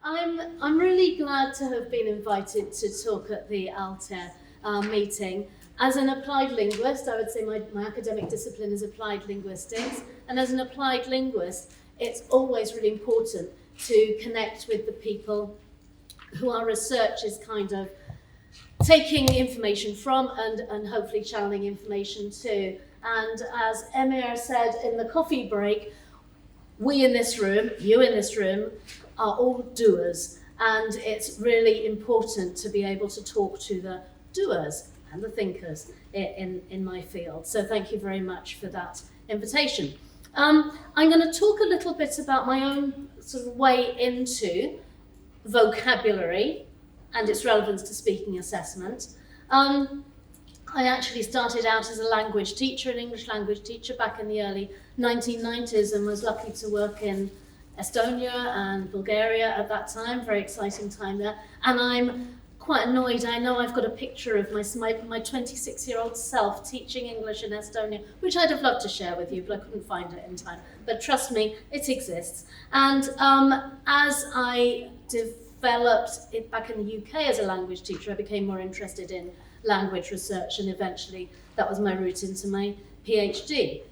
I'm really glad to have been invited to talk at the Altair meeting. As an applied linguist, I would say my academic discipline is applied linguistics, and as an applied linguist, it's always really important to connect with the people who our research is kind of taking information from and hopefully channeling information to. And as Emir said in the coffee break, we in this room, you in this room, are all doers, and it's really important to be able to talk to the doers and the thinkers in my field. So thank you very much for that invitation. I'm going to talk a little bit about my own sort of way into vocabulary and its relevance to speaking assessment. I actually started out as a language teacher, an English language teacher, back in the early 1990s, and was lucky to work in Estonia and Bulgaria at that time. Very exciting time there. And I'm quite annoyed. I know I've got a picture of my 26-year-old self teaching English in Estonia, which I'd have loved to share with you, but I couldn't find it in time. But trust me, it exists. And as I developed it back in the UK as a language teacher, I became more interested in language research, and eventually that was my route into my PhD.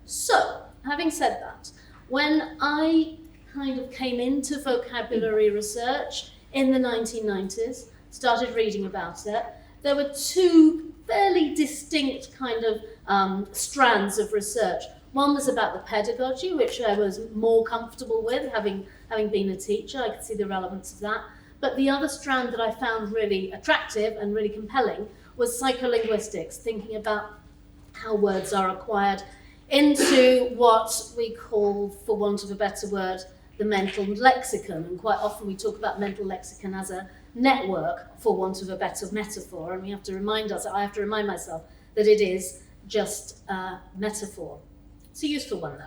So, having said that, when I kind of came into vocabulary research in the 1990s, started reading about it, there were two fairly distinct kind of strands of research. One was about the pedagogy, which I was more comfortable with, having been a teacher. I could see the relevance of that. But the other strand that I found really attractive and really compelling was psycholinguistics, thinking about how words are acquired into what we call, for want of a better word, the mental lexicon. And quite often we talk about mental lexicon as a network, for want of a better metaphor, and I have to remind myself that it is just a metaphor. It's a useful one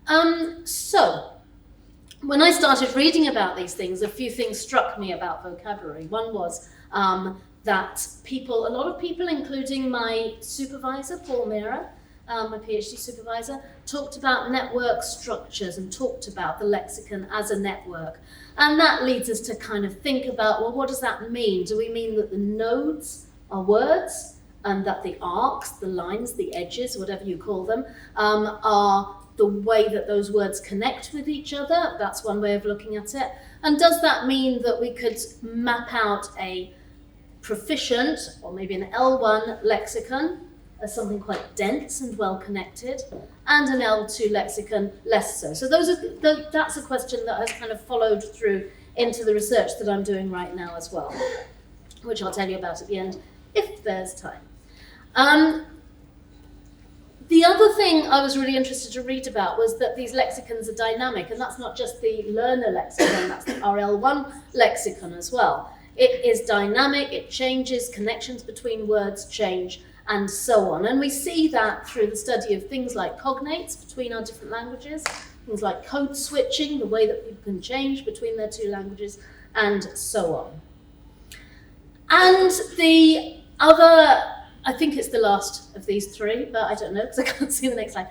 though. So, when I started reading about these things, a few things struck me about vocabulary. One was that a lot of people, including my supervisor, Paul Mira, my PhD supervisor, talked about network structures and talked about the lexicon as a network. And that leads us to kind of think about, well, what does that mean? Do we mean that the nodes are words and that the arcs, the lines, the edges, whatever you call them, are the way that those words connect with each other? That's one way of looking at it. And does that mean that we could map out a proficient, or maybe an L1 lexicon, as something quite dense and well connected, and an L2 lexicon less so? So that's a question that has kind of followed through into the research that I'm doing right now as well, which I'll tell you about at the end, if there's time. The other thing I was really interested to read about was that these lexicons are dynamic, and that's not just the learner lexicon, that's the RL1 lexicon as well. It is dynamic, it changes, connections between words change, and so on. And we see that through the study of things like cognates between our different languages, things like code switching, the way that people can change between their two languages, and so on. And the other, I think it's the last of these three, but I don't know because I can't see the next slide.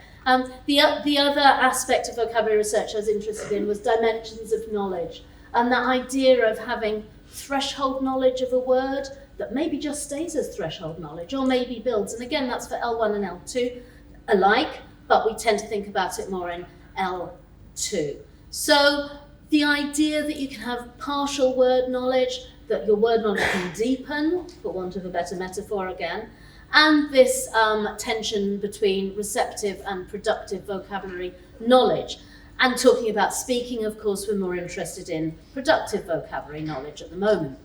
The other aspect of vocabulary research I was interested in was dimensions of knowledge, and that idea of having threshold knowledge of a word that maybe just stays as threshold knowledge or maybe builds. And again, that's for L1 and L2 alike, but we tend to think about it more in L2. So the idea that you can have partial word knowledge, that your word knowledge can deepen, for want of a better metaphor again, and this tension between receptive and productive vocabulary knowledge. And talking about speaking, of course, we're more interested in productive vocabulary knowledge at the moment.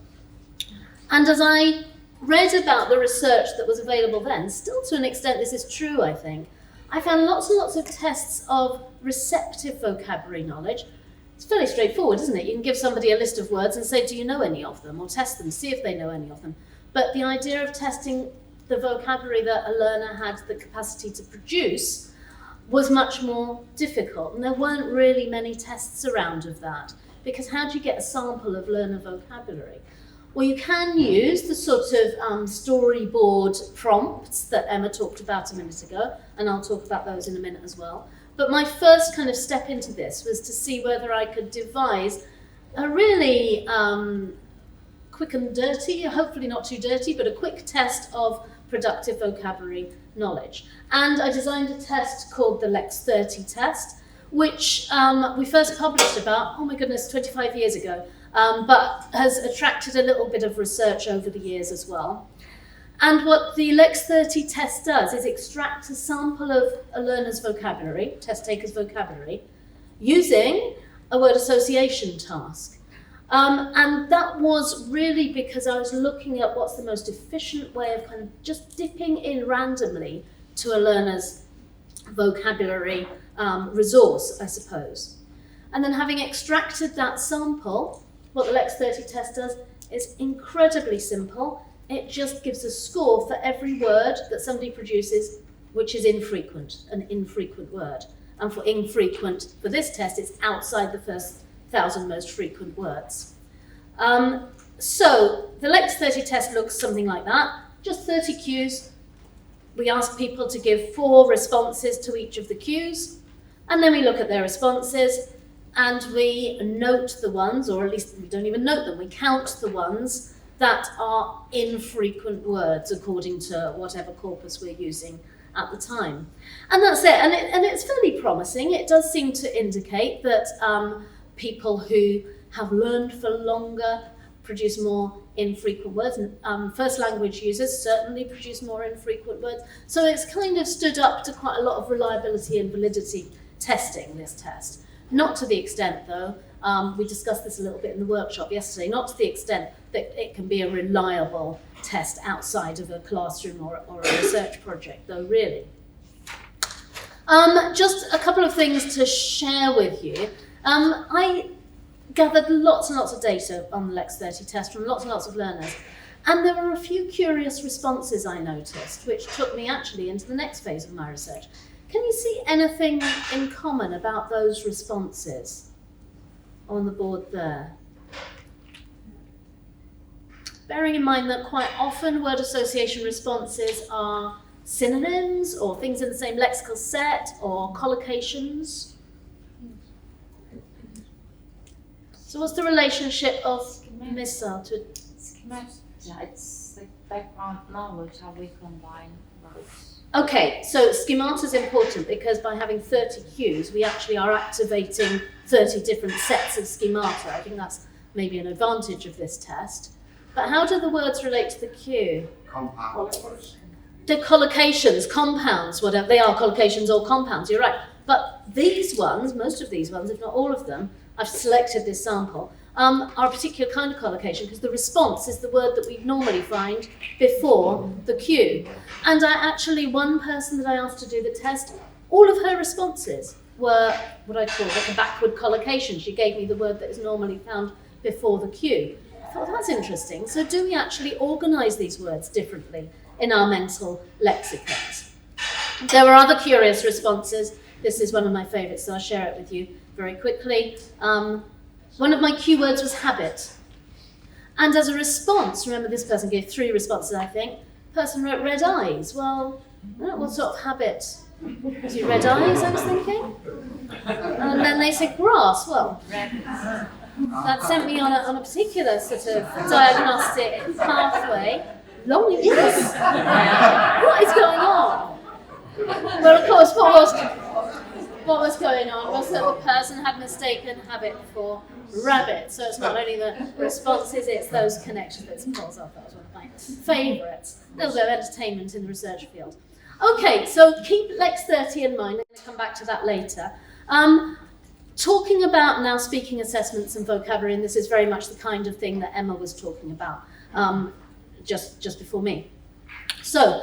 And as I read about the research that was available then, still to an extent this is true, I think, I found lots and lots of tests of receptive vocabulary knowledge. It's fairly straightforward, isn't it? You can give somebody a list of words and say, do you know any of them? Or test them, see if they know any of them. But the idea of testing the vocabulary that a learner had the capacity to produce was much more difficult. And there weren't really many tests around of that, because how do you get a sample of learner vocabulary? Well, you can use the sort of storyboard prompts that Emma talked about a minute ago, and I'll talk about those in a minute as well. But my first kind of step into this was to see whether I could devise a really quick and dirty, hopefully not too dirty, but a quick test of productive vocabulary knowledge. And I designed a test called the Lex30 test, which we first published about, 25 years ago, but has attracted a little bit of research over the years as well. And what the Lex30 test does is extract a sample of a learner's vocabulary, test taker's vocabulary, using a word association task. And that was really because I was looking at what's the most efficient way of kind of just dipping in randomly to a learner's vocabulary resource, I suppose. And then having extracted that sample, what the Lex30 test does is incredibly simple. It just gives a score for every word that somebody produces which is infrequent, an infrequent word. And for infrequent, for this test, it's outside the first 1,000 most frequent words. So the Lex30 test looks something like that. Just 30 cues. We ask people to give 4 responses to each of the cues, and then we look at their responses, and we note the ones, or at least we don't even note them, we count the ones that are infrequent words according to whatever corpus we're using at the time. And that's it, and it's fairly promising. It does seem to indicate that people who have learned for longer produce more infrequent words, and first language users certainly produce more infrequent words. So it's kind of stood up to quite a lot of reliability and validity testing, this test. Not to the extent, though, we discussed this a little bit in the workshop yesterday, not to the extent that it can be a reliable test outside of a classroom or a research project, though, really. Just a couple of things to share with you. I gathered lots and lots of data on the Lex30 test from lots and lots of learners. And there were a few curious responses I noticed, which took me actually into the next phase of my research. Can you see anything in common about those responses on the board there? Bearing in mind that quite often word association responses are synonyms or things in the same lexical set or collocations. So what's the relationship of missile to... Yeah, it's like background knowledge, how we combine words. Okay, so schemata is important because by having 30 cues, we actually are activating 30 different sets of schemata. I think that's maybe an advantage of this test. But how do the words relate to the cue? Compounds. The collocations, compounds, whatever they are, collocations or compounds, you're right. But these ones, most of these ones, if not all of them, I've selected this sample, are a particular kind of collocation because the response is the word that we normally find before the cue. And one person that I asked to do the test, all of her responses were what I call like a backward collocation. She gave me the word that is normally found before the cue. I thought, that's interesting. So do we actually organise these words differently in our mental lexicons? There were other curious responses. This is one of my favourites, so I'll share it with you very quickly. One of my cue words was habit. And as a response, remember this person gave 3 responses, I think. The person wrote red eyes. Well, I don't know what sort of habit. Was it red eyes, I was thinking? And then they said grass. Well, that sent me on a particular sort of diagnostic pathway. Long ears? What is going on? Well, of course, what was going on was that the person had mistaken habit for rabbit. So it's not only the responses, it's those connections that pulls off. That was one of my favourites. A little bit of entertainment in the research field. Okay, so keep Lex30 in mind. I'm going to come back to that later. Talking about now speaking assessments and vocabulary, and this is very much the kind of thing that Emma was talking about just before me. So,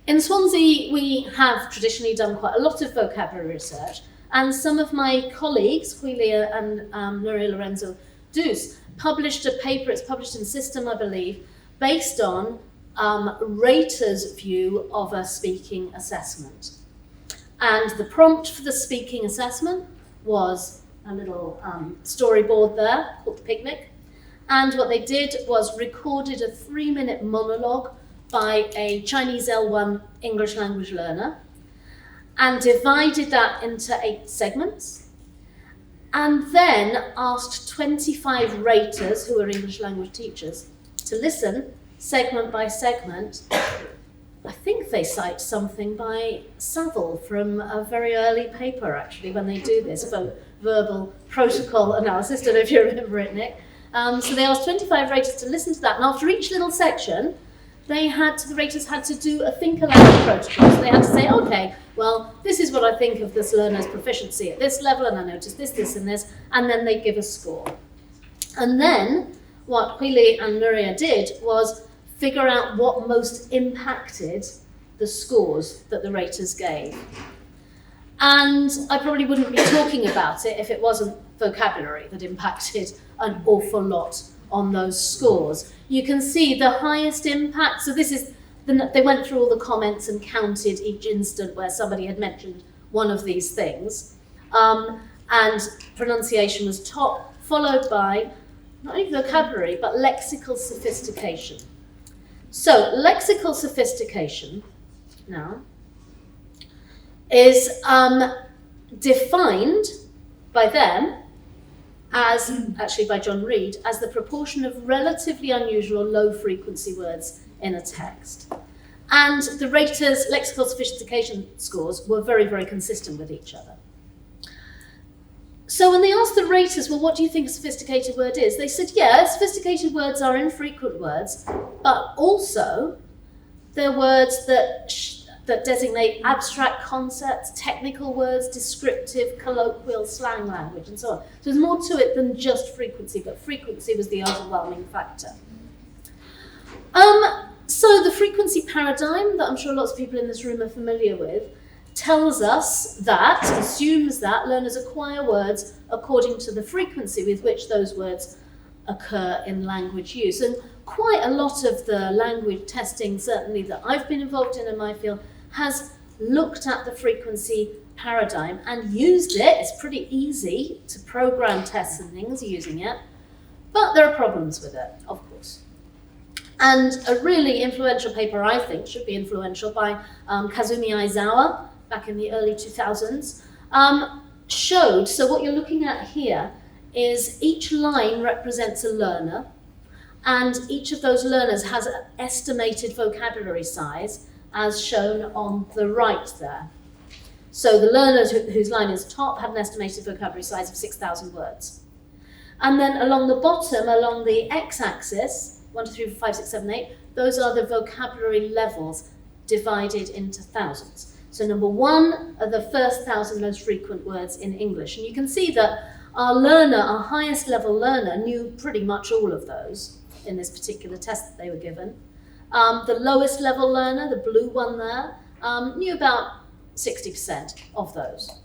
in Swansea, we have traditionally done quite a lot of vocabulary research, and some of my colleagues, Julia and Lorenzo-Dus, published a paper, it's published in System, I believe, based on Rater's view of a speaking assessment. And the prompt for the speaking assessment was a little storyboard there called The Picnic. And what they did was recorded a 3-minute monologue by a Chinese L1 English language learner and divided that into 8 segments and then asked 25 raters, who are English language teachers, to listen segment by segment. I think they cite something by Saville from a very early paper, actually, when they do this, verbal protocol analysis. Don't know if you remember it, Nick. So they asked 25 raters to listen to that, and after each little section, the raters had to do a think aloud protocol. So they had to say, okay, well, this is what I think of this learner's proficiency at this level, and I noticed this, this, and this, and then they give a score. And then what Huili and Nuria did was figure out what most impacted the scores that the raters gave. And I probably wouldn't be talking about it if it wasn't vocabulary that impacted an awful lot on those scores. You can see the highest impact, so this is, they went through all the comments and counted each instant where somebody had mentioned one of these things. And pronunciation was top, followed by not only vocabulary, but lexical sophistication. So, lexical sophistication now is defined by them as, actually by John Reed, as the proportion of relatively unusual low-frequency words in a text. And the raters' lexical sophistication scores were very, very consistent with each other. So when they asked the raters, well, what do you think a sophisticated word is? They said, yeah, sophisticated words are infrequent words, but also they're words that designate abstract concepts, technical words, descriptive, colloquial, slang language, and so on. So there's more to it than just frequency, but frequency was the overwhelming factor. So the frequency paradigm that I'm sure lots of people in this room are familiar with tells us that, assumes that learners acquire words according to the frequency with which those words occur in language use. And quite a lot of the language testing, certainly that I've been involved in my field, has looked at the frequency paradigm and used it. It's pretty easy to program tests and things using it, but there are problems with it, of course. And a really influential paper, I think, should be influential, by Kazumi Aizawa, back in the early 2000s, showed, so what you're looking at here is each line represents a learner, and each of those learners has an estimated vocabulary size, as shown on the right there. So the learners whose line is top had an estimated vocabulary size of 6,000 words. And then along the bottom, along the x-axis, 1, 2, 3, 4, 5, 6, 7, 8, those are the vocabulary levels divided into thousands. So number 1 are the first 1,000 most frequent words in English. And you can see that our learner, our highest level learner, knew pretty much all of those in this particular test that they were given. The lowest level learner, the blue one there, knew about 60% of those.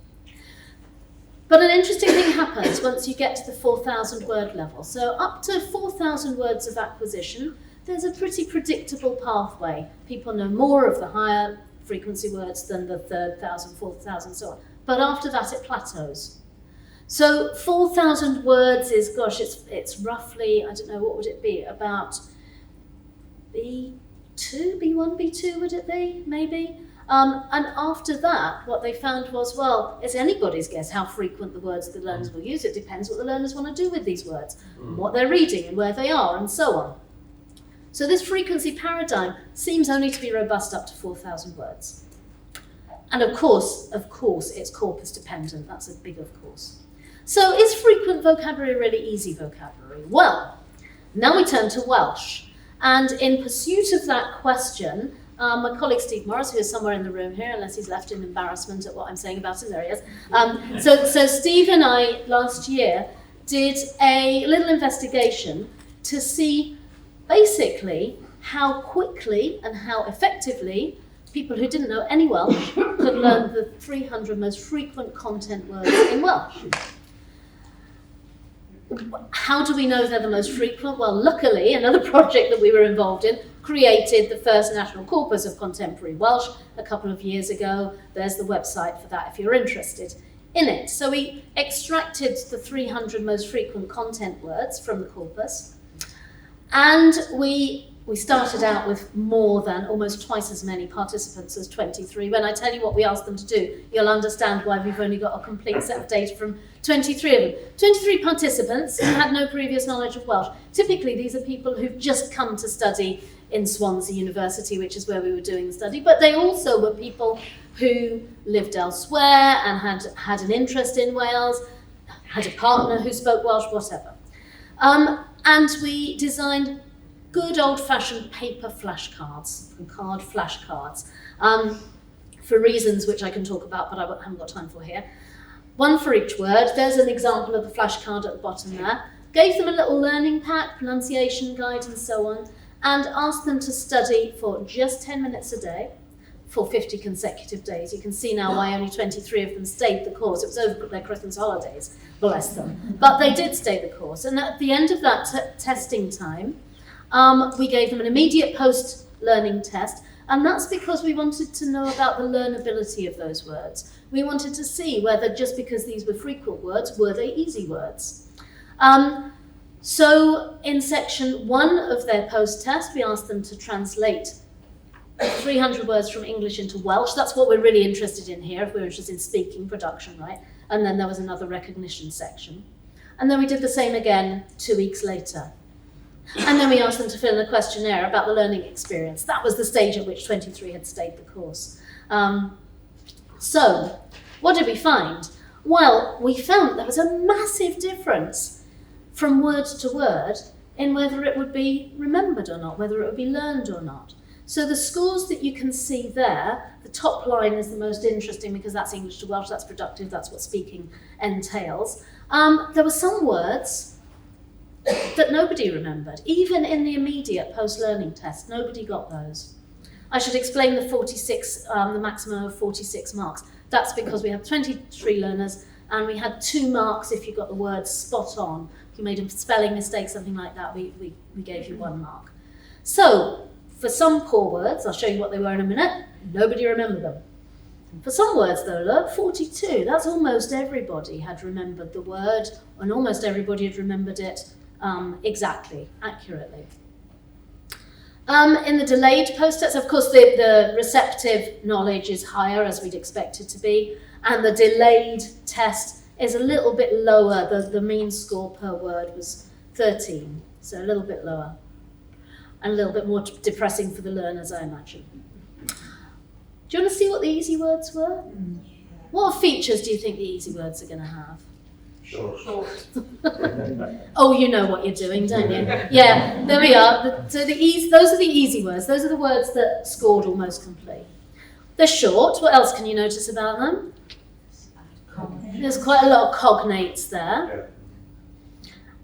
But an interesting thing happens once you get to the 4,000 word level. So up to 4,000 words of acquisition, there's a pretty predictable pathway. People know more of the higher frequency words than the 3,000, 4,000, so on. But after that, it plateaus. So 4,000 words is, gosh, it's roughly, I don't know, what would it be? About B2, B1, B2 would it be, maybe? And after that, what they found was, well, it's anybody's guess how frequent the words the learners will use. It depends what the learners want to do with these words, what they're reading and where they are, and so on. So this frequency paradigm seems only to be robust up to 4,000 words. And of course, it's corpus dependent. That's a big of course. So is frequent vocabulary really easy vocabulary? Well, now we turn to Welsh. And in pursuit of that question, my colleague Steve Morris, who is somewhere in the room here, unless he's left in embarrassment at what I'm saying about him, there he is. So Steve and I, last year, did a little investigation to see basically how quickly and how effectively people who didn't know any Welsh could learn the 300 most frequent content words in Welsh. How do we know they're the most frequent? Well, luckily, another project that we were involved in created the first national corpus of contemporary Welsh a couple of years ago. There's the website for that if you're interested in it. So we extracted the 300 most frequent content words from the corpus, and we we started out with more than almost twice as many participants as 23. When I tell you what we asked them to do, you'll understand why we've only got a complete set of data from 23 of them. 23 participants who had no previous knowledge of Welsh. Typically, these are people who've just come to study in Swansea University, which is where we were doing the study, but they also were people who lived elsewhere and had an interest in Wales, had a partner who spoke Welsh, whatever. And we designed good old-fashioned paper flashcards, card flashcards, for reasons which I can talk about, but I haven't got time for here. One for each word. There's an example of the flashcard at the bottom there. Gave them a little learning pack, pronunciation guide and so on, and asked them to study for just 10 minutes a day for 50 consecutive days. You can see now why only 23 of them stayed the course. It was over their Christmas holidays, bless them. But they did stay the course. And at the end of that testing time, we gave them an immediate post-learning test, and that's because we wanted to know about the learnability of those words. We wanted to see whether just because these were frequent words, were they easy words? So in section 1 of their post-test, we asked them to translate 300 words from English into Welsh. That's what we're really interested in here, if we're interested in speaking production, right? And then there was another recognition section. And then we did the same again 2 weeks later. And then we asked them to fill in a questionnaire about the learning experience. That was the stage at which 23 had stayed the course. So, what did we find? Well, we found there was a massive difference from word to word in whether it would be remembered or not, whether it would be learned or not. So the scores that you can see there, the top line is the most interesting because that's English to Welsh, that's productive, that's what speaking entails. There were some words that nobody remembered. Even in the immediate post-learning test, nobody got those. I should explain the 46, the maximum of 46 marks. That's because we had 23 learners and we had 2 marks if you got the words spot on. If you made a spelling mistake, something like that, we gave you 1 mark. So, for some poor words, I'll show you what they were in a minute, nobody remembered them. For some words though, look, 42, that's almost everybody had remembered the word, and almost everybody had remembered it exactly, accurately. In the delayed post-test, of course, the receptive knowledge is higher, as we'd expect it to be, and the delayed test is a little bit lower. The mean score per word was 13, so a little bit lower, and a little bit more depressing for the learners, I imagine. Do you want to see what the easy words were? What features do you think the easy words are going to have? Short. Oh, you know what you're doing, don't you? Yeah, there we are. Those are the easy words. Those are the words that scored almost complete. They're short. What else can you notice about them? There's quite a lot of cognates there.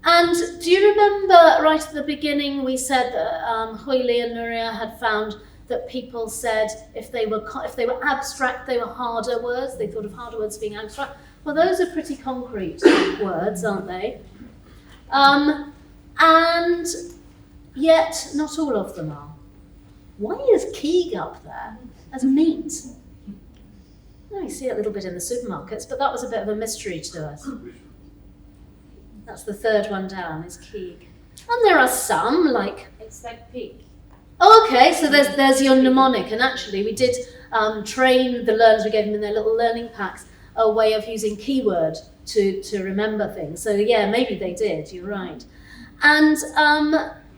And do you remember right at the beginning we said that Hwyli and Nuria had found that people said if they were abstract, they were harder words. They thought of harder words being abstract. Well, those are pretty concrete words, aren't they? And yet, not all of them are. Why is Keeg up there as meat? No, you see it a little bit in the supermarkets, but that was a bit of a mystery to us. That's the third one down, is Keeg. And there are some, like... It's like pig. Oh, okay, so there's your mnemonic, and actually we did train the learners, we gave them in their little learning packs, a way of using keyword to remember things. So yeah, maybe they did, you're right. And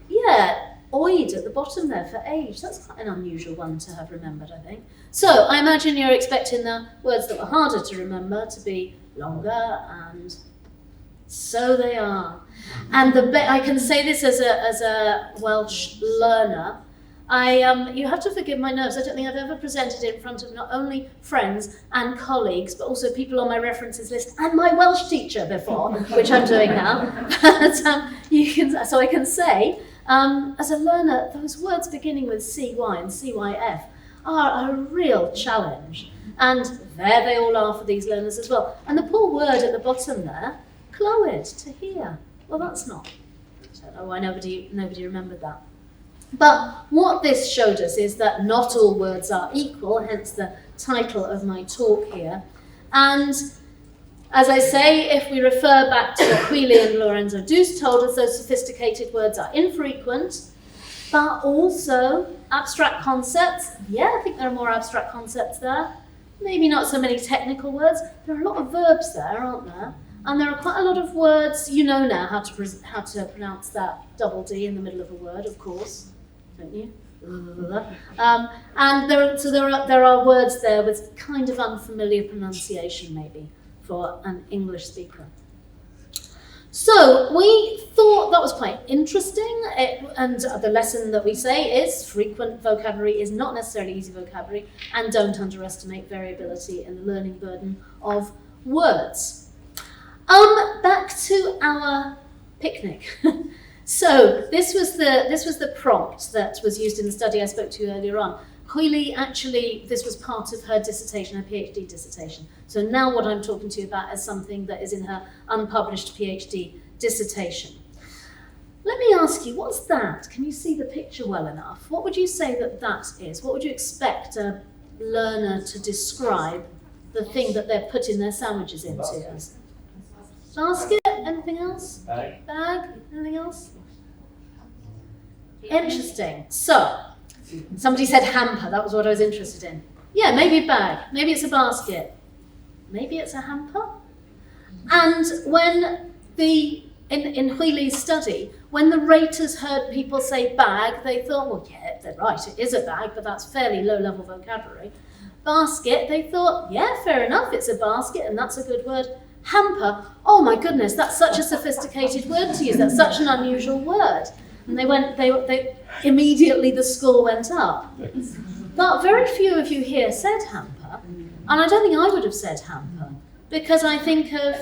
yeah, oid at the bottom there for age. That's quite an unusual one to have remembered, I think. So I imagine you're expecting the words that were harder to remember to be longer, and so they are. And I can say this as a Welsh learner. You have to forgive my nerves. I don't think I've ever presented in front of not only friends and colleagues, but also people on my references list and my Welsh teacher before, which I'm doing now. But so I can say, as a learner, those words beginning with CY and CYF are a real challenge. And there they all are for these learners as well. And the poor word at the bottom there, clywed, to hear. Well, that's not. I don't know why nobody remembered that. But what this showed us is that not all words are equal, hence the title of my talk here. And as I say, if we refer back to what Hwyli and Lorenzo-Dus told us, those sophisticated words are infrequent, but also abstract concepts. Yeah, I think there are more abstract concepts there. Maybe not so many technical words. There are a lot of verbs there, aren't there? And there are quite a lot of words. You know now how to pronounce that double D in the middle of a word, of course, don't you? And there are words there with kind of unfamiliar pronunciation, maybe, for an English speaker. So we thought that was quite interesting, and the lesson that we say is frequent vocabulary is not necessarily easy vocabulary, and don't underestimate variability in the learning burden of words. Back to our picnic. So this was the prompt that was used in the study I spoke to you earlier on. Hwili, actually, this was part of her dissertation, her PhD dissertation. So now what I'm talking to you about is something that is in her unpublished PhD dissertation. Let me ask you, what's that? Can you see the picture well enough? What would you say that is? What would you expect a learner to describe the thing that they're putting their sandwiches into? Basket? Anything else? Bag? Anything else? Interesting. So, somebody said hamper, that was what I was interested in. Yeah, maybe a bag, maybe it's a basket, maybe it's a hamper. And when in Hwili's study, when the raters heard people say bag, they thought, well, yeah, they're right, it is a bag, but that's fairly low-level vocabulary. Basket, they thought, yeah, fair enough, it's a basket, and that's a good word. Hamper, oh my goodness, that's such a sophisticated word to use, that's such an unusual word. And they immediately the score went up. But very few of you here said hamper, and I don't think I would have said hamper, because I think of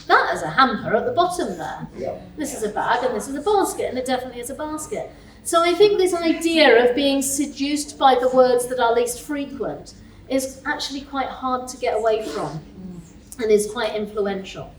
that as a hamper at the bottom there. This is a bag and this is a basket, and it definitely is a basket. So I think this idea of being seduced by the words that are least frequent is actually quite hard to get away from, and is quite influential.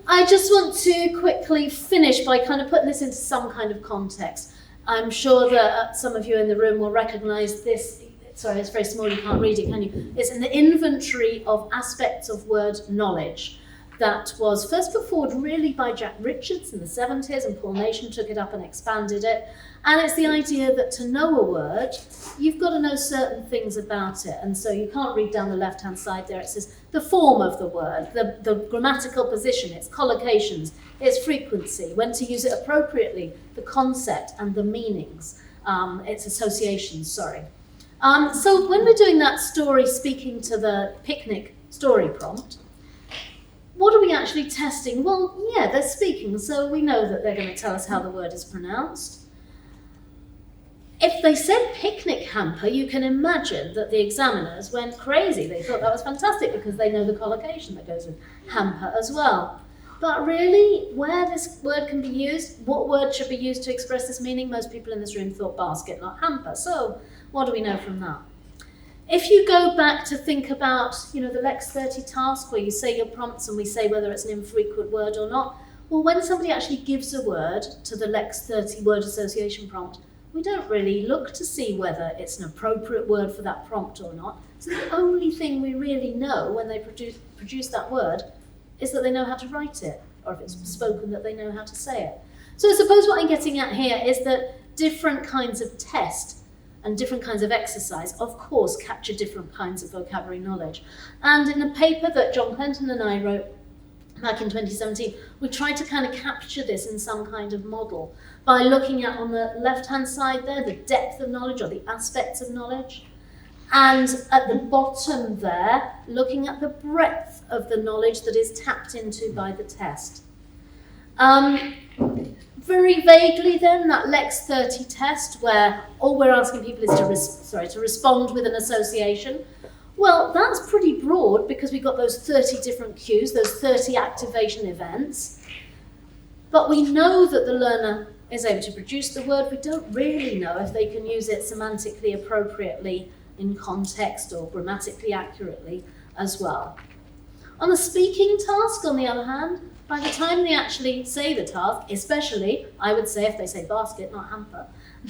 I just want to quickly finish by kind of putting this into some kind of context. I'm sure that some of you in the room will recognise this. Sorry, it's very small, you can't read it, can you? It's an inventory of aspects of word knowledge that was first put forward really by Jack Richards in the 70s, and Paul Nation took it up and expanded it. And it's the idea that to know a word, you've got to know certain things about it. And so you can't read down the left-hand side there. It says the form of the word, the grammatical position, its collocations, its frequency, when to use it appropriately, the concept and the meanings, its associations, sorry. So when we're doing that story, speaking to the picnic story prompt, what are we actually testing? Well, yeah, they're speaking, so we know that they're going to tell us how the word is pronounced. If they said picnic hamper, you can imagine that the examiners went crazy. They thought that was fantastic because they know the collocation that goes with hamper as well. But really, where this word can be used, what word should be used to express this meaning? Most people in this room thought basket, not hamper. So what do we know from that? If you go back to think about, the Lex 30 task where you say your prompts and we say whether it's an infrequent word or not, well, when somebody actually gives a word to the Lex 30 word association prompt, we don't really look to see whether it's an appropriate word for that prompt or not. So the only thing we really know when they produce that word is that they know how to write it, or if it's spoken, that they know how to say it. So I suppose what I'm getting at here is that different kinds of test and different kinds of exercise, of course, capture different kinds of vocabulary knowledge. And in a paper that John Clenton and I wrote back in 2017, we tried to kind of capture this in some kind of model by looking at, on the left-hand side there, the depth of knowledge or the aspects of knowledge, and at the bottom there, looking at the breadth of the knowledge that is tapped into by the test. Very vaguely then, that Lex 30 test, where all we're asking people is to respond with an association. Well, that's pretty broad because we've got those 30 different cues, those 30 activation events. But we know that the learner is able to produce the word. We don't really know if they can use it semantically appropriately in context or grammatically accurately as well. On the speaking task, on the other hand, by the time they actually say the task, especially, I would say if they say basket, not hamper,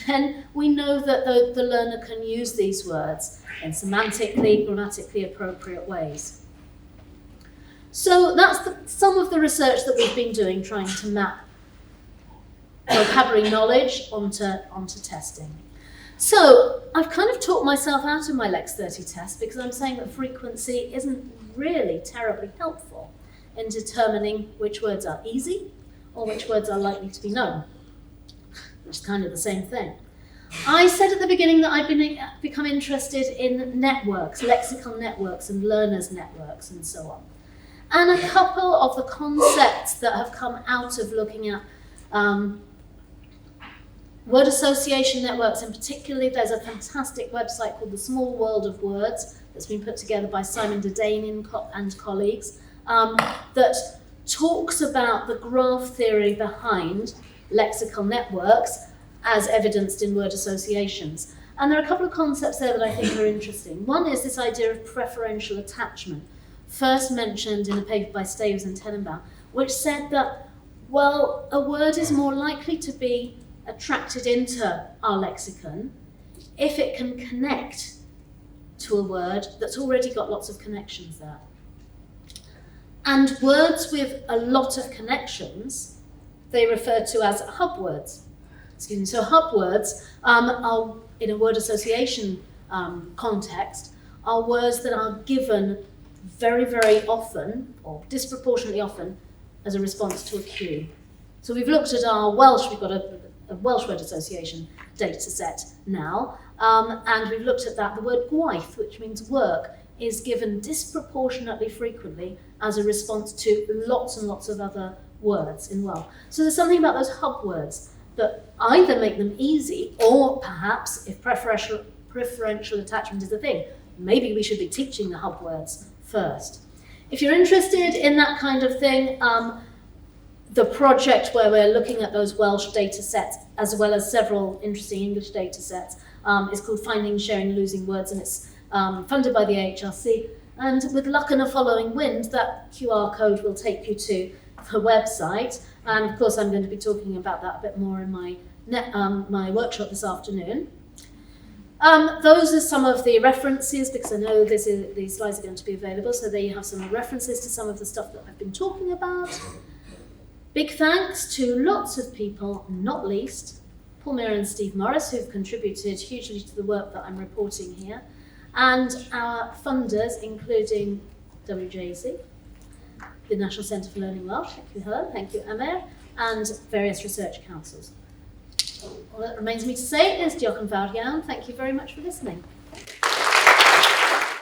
then we know that the learner can use these words in semantically, grammatically appropriate ways. So that's some of the research that we've been doing, trying to map vocabulary knowledge onto testing. So I've kind of talked myself out of my Lex 30 test because I'm saying that frequency isn't really terribly helpful in determining which words are easy or which words are likely to be known, which is kind of the same thing. I said at the beginning that I've become interested in networks, lexical networks and learners' networks and so on. And a couple of the concepts that have come out of looking at word association networks, and particularly there's a fantastic website called The Small World of Words that's been put together by Simon Dedane and colleagues that talks about the graph theory behind lexical networks as evidenced in word associations. And there are a couple of concepts there that I think are interesting. One is this idea of preferential attachment, first mentioned in a paper by Staves and Tenenbaum, which said that, well, a word is more likely to be attracted into our lexicon if it can connect to a word that's already got lots of connections there. And words with a lot of connections, they refer to as hub words. Excuse me. So hub words are, in a word association context, are words that are given very, very often, or disproportionately often, as a response to a cue. So we've looked at our Welsh, we've got a Welsh word association data set now, and we've looked at that. The word gwaith, which means work, is given disproportionately frequently as a response to lots and lots of other words in Welsh. So there's something about those hub words that either make them easy, or perhaps, if preferential attachment is the thing, maybe we should be teaching the hub words first. If you're interested in that kind of thing, the project where we're looking at those Welsh data sets, as well as several interesting English data sets, is called Finding, Sharing, Losing Words, and it's funded by the AHRC. And with luck and a following wind, that QR code will take you to the website. And of course, I'm going to be talking about that a bit more in my my workshop this afternoon. Those are some of the references, because I know these slides are going to be available, so there you have some references to some of the stuff that I've been talking about. Big thanks to lots of people, not least Paul Meara and Steve Morris, who've contributed hugely to the work that I'm reporting here, and our funders, including WJC, the National Centre for Learning Welsh, thank you Helen, thank you Amer, and various research councils. All that remains me to say is diolch yn fawr iawn, thank you very much for listening.